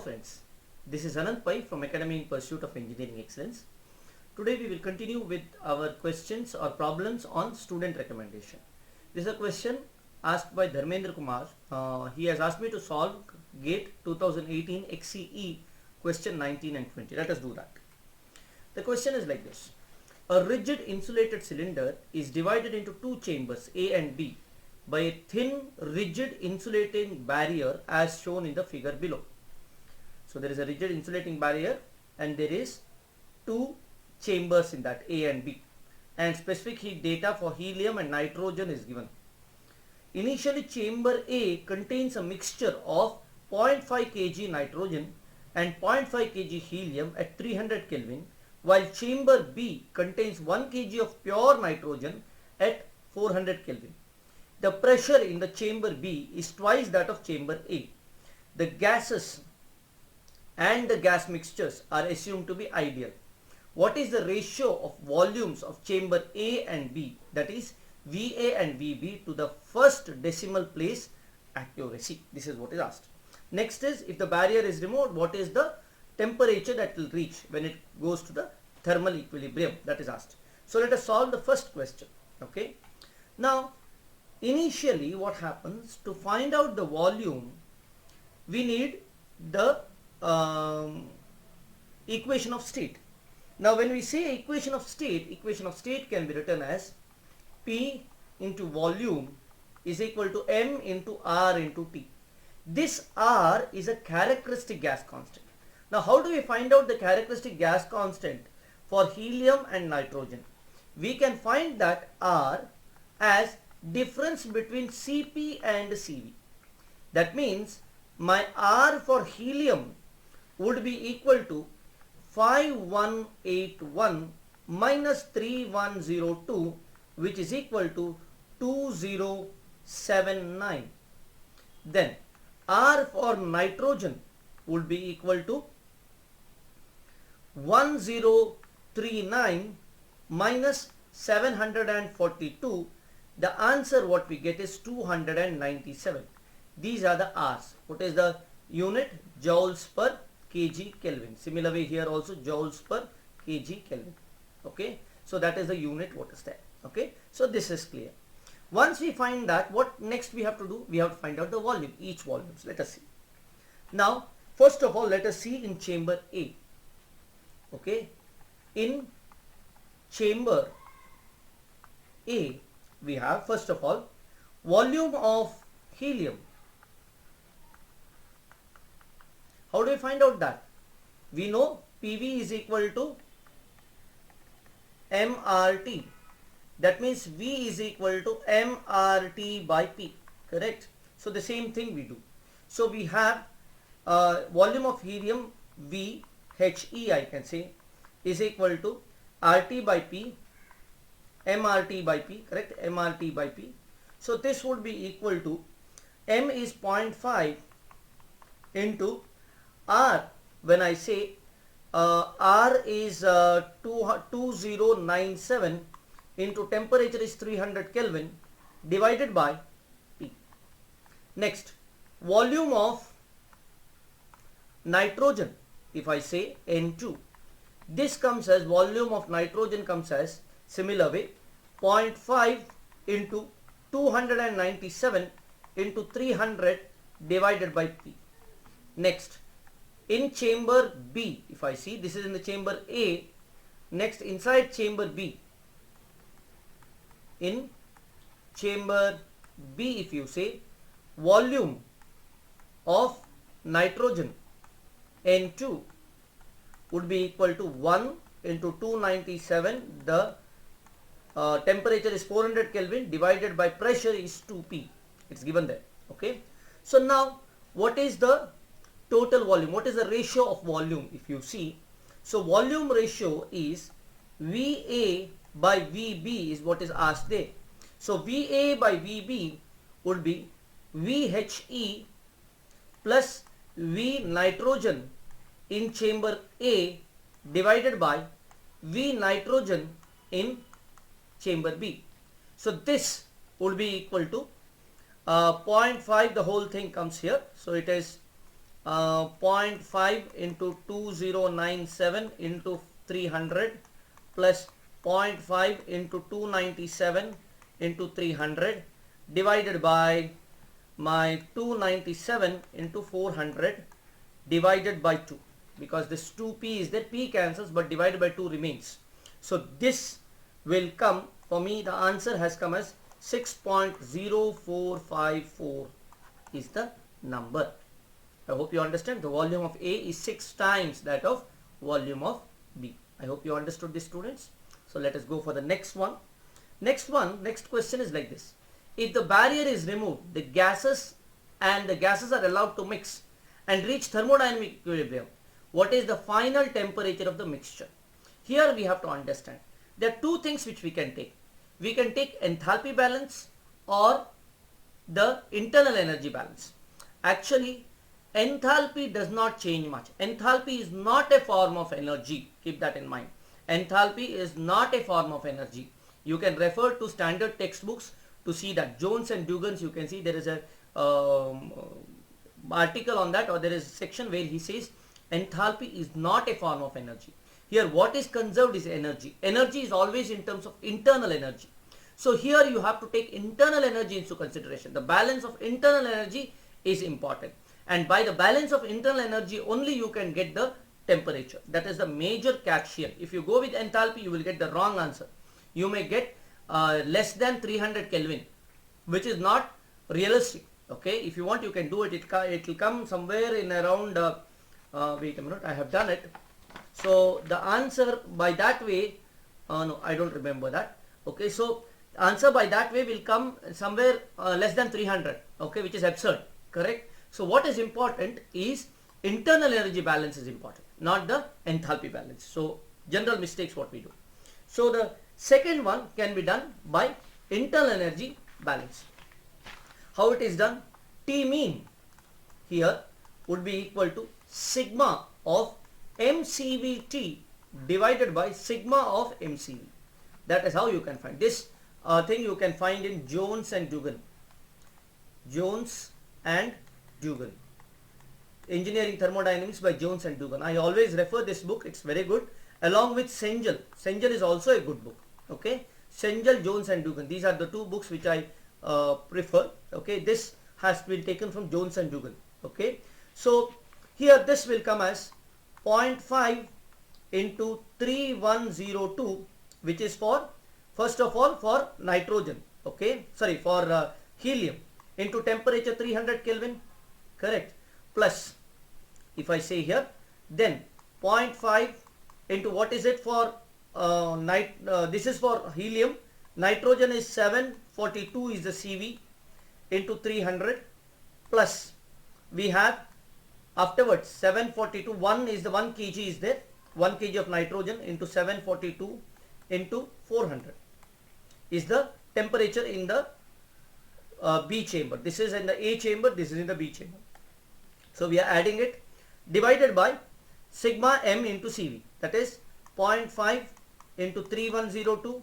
friends, this is Anand Pai from Academy in Pursuit of Engineering Excellence. Today we will continue with our questions or problems on student recommendation. This is a question asked by Dharmendra Kumar. He has asked me to solve GATE 2018 XCE question 19 and 20. Let us do that. The question is like this. A rigid insulated cylinder is divided into two chambers A and B by a thin rigid insulating barrier as shown in the figure below. So there is a rigid insulating barrier and there is two chambers in that A and B, and specific heat data for helium and nitrogen is given. Initially chamber A contains a mixture of 0.5 kg nitrogen and 0.5 kg helium at 300 Kelvin, while chamber B contains 1 kg of pure nitrogen at 400 Kelvin. The pressure in the chamber B is twice that of chamber A. The gases and the gas mixtures are assumed to be ideal. What is the ratio of volumes of chamber A and B, that is VA and VB, to the first decimal place accuracy? This is what is asked. Next is, if the barrier is removed, what is the temperature that will reach when it goes to the thermal equilibrium? That is asked. So let us solve the first question. Okay. Now initially what happens, to find out the volume we need the equation of state. Now when we say equation of state can be written as P into volume is equal to M into R into T. This R is a characteristic gas constant. Now how do we find out the characteristic gas constant for helium and nitrogen? We can find that R as difference between Cp and Cv. That means my R for helium would be equal to 5181 minus 3102, which is equal to 2079. Then R for nitrogen would be equal to 1039 minus 742. The answer what we get is 297. These are the R's. What is the unit? Joules per kg Kelvin. Similar way here also, joules per kg Kelvin. Okay. So that is the unit what is there. Okay. So this is clear. Once we find that, what next we have to do? We have to find out the volume, each volumes. Let us see. Now first of all let us see in chamber A. Okay. In chamber A we have first of all volume of helium. How do we find out that? We know PV is equal to MRT. That means V is equal to MRT by P. Correct? So the same thing we do. So we have volume of helium VHE, I can say, is equal to RT by P, MRT by P. Correct? MRT by P. So this would be equal to M is 0.5 into R. When I say R is 2097 into temperature is 300 Kelvin divided by P. Next, volume of nitrogen, if I say N2, this comes as volume of nitrogen comes as similar way 0.5 into 297 into 300 divided by P. Next, in chamber B, if I see, this is in the chamber A. Next, inside chamber B, in chamber B, if you say, volume of nitrogen N2 would be equal to 1 into 297. The temperature is 400 Kelvin divided by pressure is 2P. It's given there. Okay. So now what is the total volume? What is the ratio of volume? If you see, so volume ratio is VA by VB is what is asked there. So VA by VB would be VHE plus V nitrogen in chamber A divided by V nitrogen in chamber B. So this would be equal to 0.5, the whole thing comes here. So it is 0.5 into 2097 into 300 plus 0.5 into 297 into 300 divided by my 297 into 400 divided by 2, because this 2p is there, p cancels, but divided by 2 remains. So this will come, for me the answer has come as 6.0454 is the number. I hope you understand. The volume of A is 6 times that of volume of B. I hope you understood this, students. So let us go for the next one. Next question is like this. If the barrier is removed, the gases are allowed to mix and reach thermodynamic equilibrium, what is the final temperature of the mixture? Here we have to understand there are two things which we can take. We can take enthalpy balance or the internal energy balance. Actually, enthalpy does not change much. Enthalpy is not a form of energy. Keep that in mind. Enthalpy is not a form of energy. You can refer to standard textbooks to see that. Jones and Dugans, you can see there is a article on that, or there is a section where he says enthalpy is not a form of energy. Here what is conserved is energy. Energy is always in terms of internal energy. So here you have to take internal energy into consideration. The balance of internal energy is important. And by the balance of internal energy only you can get the temperature. That is the major catch here. If you go with enthalpy, you will get the wrong answer. You may get less than 300 Kelvin, which is not realistic. Okay, if you want you can do it. It will come somewhere in around, wait a minute, I have done it. So the answer by that way, no, I don't remember that. Okay, so answer by that way will come somewhere less than 300. Okay, which is absurd. Correct. So what is important is internal energy balance is important, not the enthalpy balance. So general mistakes what we do. So the second one can be done by internal energy balance. How it is done? T mean here would be equal to sigma of MCVT divided by sigma of MCV. That is how you can find this thing. You can find in Jones and Dugan. Jones and Dugan. Engineering Thermodynamics by Jones and Dugan. I always refer this book. It's very good. Along with Sengel. Sengel is also a good book. Okay. Sengel, Jones and Dugan. These are the two books which I prefer. Okay. This has been taken from Jones and Dugan. Okay. So here this will come as 0.5 into 3102, which is for, first of all, for nitrogen. Okay. Sorry, for helium, into temperature 300 Kelvin. Correct. Plus, if I say here, then 0.5 into what is it for this is for helium. Nitrogen is 742 is the CV into 300, plus we have afterwards 742, 1 is the 1 kg is there, 1 kg of nitrogen into 742 into 400 is the temperature in the B chamber. This is in the A chamber, this is in the B chamber. So we are adding it, divided by sigma m into CV, that is 0.5 into 3102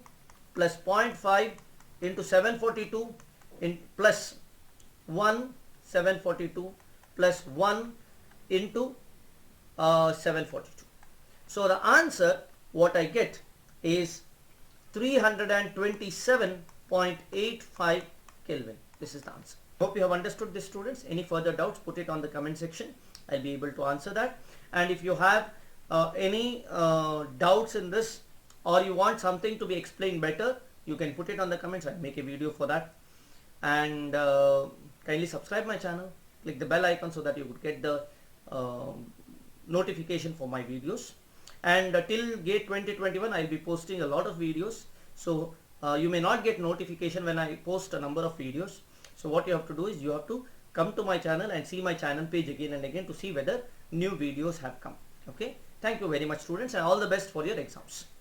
plus 0.5 into 742 in plus 1 742 plus 1 into 742. So the answer what I get is 327.85 Kelvin. This is the answer. Hope you have understood this, students. Any further doubts, put it on the comment section. I'll be able to answer that. And if you have any doubts in this, or you want something to be explained better, you can put it on the comments. I'll make a video for that. And kindly subscribe my channel, click the bell icon so that you would get the notification for my videos. And till GATE 2021 I'll be posting a lot of videos, so you may not get notification when I post a number of videos. So what you have to do is you have to come to my channel and see my channel page again and again to see whether new videos have come. Okay, thank you very much, students, and all the best for your exams.